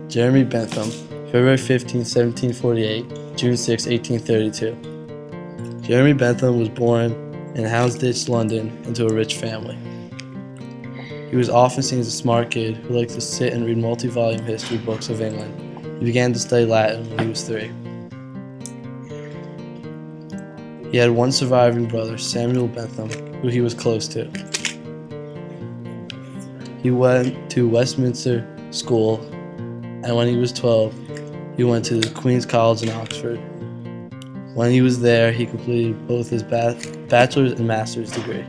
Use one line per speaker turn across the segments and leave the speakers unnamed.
Jeremy Bentham, February 15, 1748, June 6, 1832. Jeremy Bentham was born in Houndsditch, London, into a rich family. He was often seen as a smart kid who liked to sit and read multi-volume history books of England. He began to study Latin when he was 3. He had one surviving brother, Samuel Bentham, who he was close to. He went to Westminster School, and when he was 12, he went to the Queen's College in Oxford. When he was there, he completed both his bachelor's and master's degree.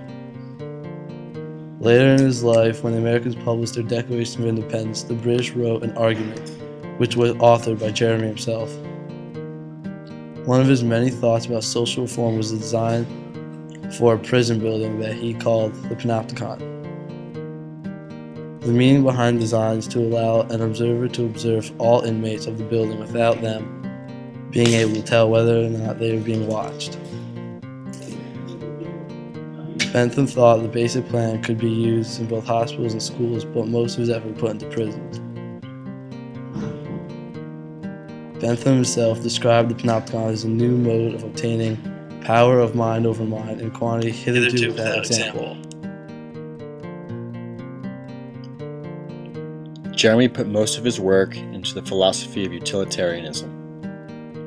Later in his life, when the Americans published their Declaration of Independence, the British wrote an argument, which was authored by Jeremy himself. One of his many thoughts about social reform was the design for a prison building that he called the Panopticon. The meaning behind the design is to allow an observer to observe all inmates of the building without them being able to tell whether or not they are being watched. Bentham thought the basic plan could be used in both hospitals and schools, but most of his effort put into prisons. Bentham himself described the Panopticon as a new mode of obtaining power of mind over mind in quantity hitherto without example.
Jeremy put most of his work into the philosophy of utilitarianism.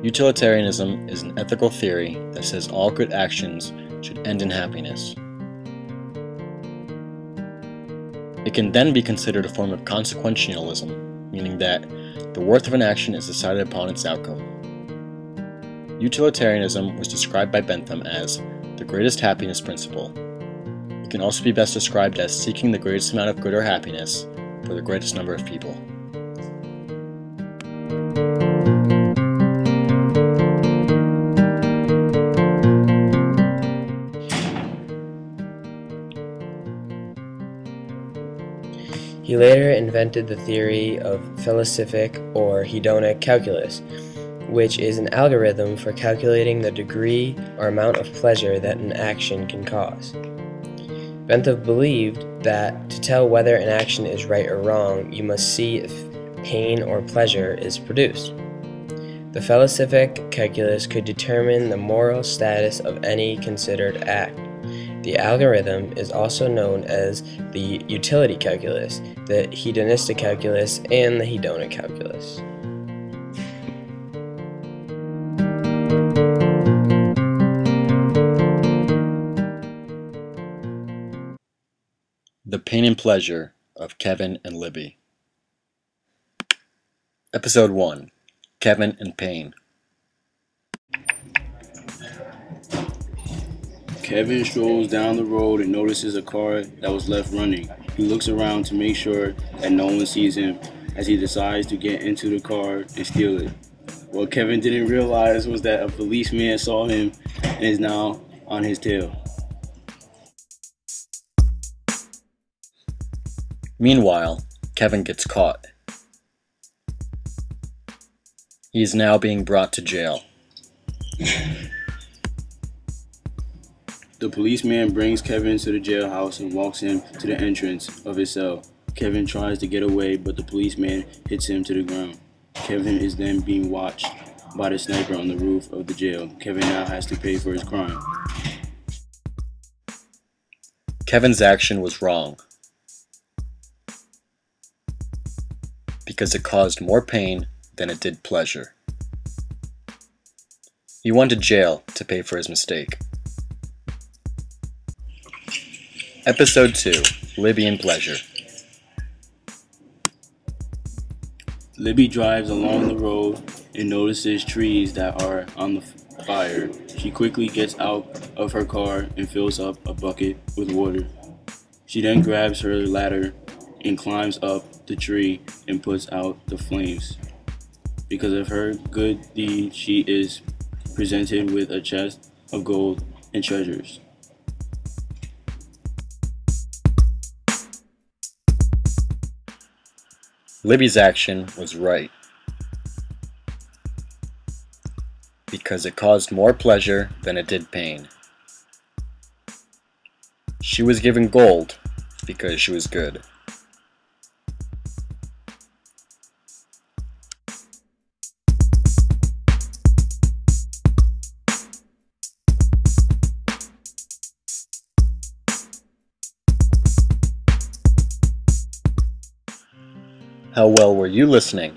Utilitarianism is an ethical theory that says all good actions should end in happiness. It can then be considered a form of consequentialism, meaning that the worth of an action is decided upon its outcome. Utilitarianism was described by Bentham as the greatest happiness principle. It can also be best described as seeking the greatest amount of good or happiness for the greatest number of people.
He later invented the theory of philosophic or hedonic calculus, which is an algorithm for calculating the degree or amount of pleasure that an action can cause. Bentham believed that to tell whether an action is right or wrong, you must see if pain or pleasure is produced. The philosophic calculus could determine the moral status of any considered act. The algorithm is also known as the utility calculus, the hedonistic calculus, and the hedonic calculus.
The Pain and Pleasure of Kevin and Libby. Episode 1. Kevin and Pain.
Kevin strolls down the road and notices a car that was left running. He looks around to make sure that no one sees him as he decides to get into the car and steal it. What Kevin didn't realize was that a policeman saw him and is now on his tail.
Meanwhile, Kevin gets caught. He is now being brought to jail.
The policeman brings Kevin to the jailhouse and walks him to the entrance of his cell. Kevin tries to get away, but the policeman hits him to the ground. Kevin is then being watched by the sniper on the roof of the jail. Kevin now has to pay for his crime.
Kevin's action was wrong because it caused more pain than it did pleasure. He went to jail to pay for his mistake. Episode 2. Libby and Pleasure.
Libby drives along the road and notices trees that are on the fire. She quickly gets out of her car and fills up a bucket with water. She then grabs her ladder and climbs up the tree and puts out the flames. Because of her good deed, she is presented with a chest of gold and treasures.
Libby's action was right because it caused more pleasure than it did pain. She was given gold because she was good. How well were you listening?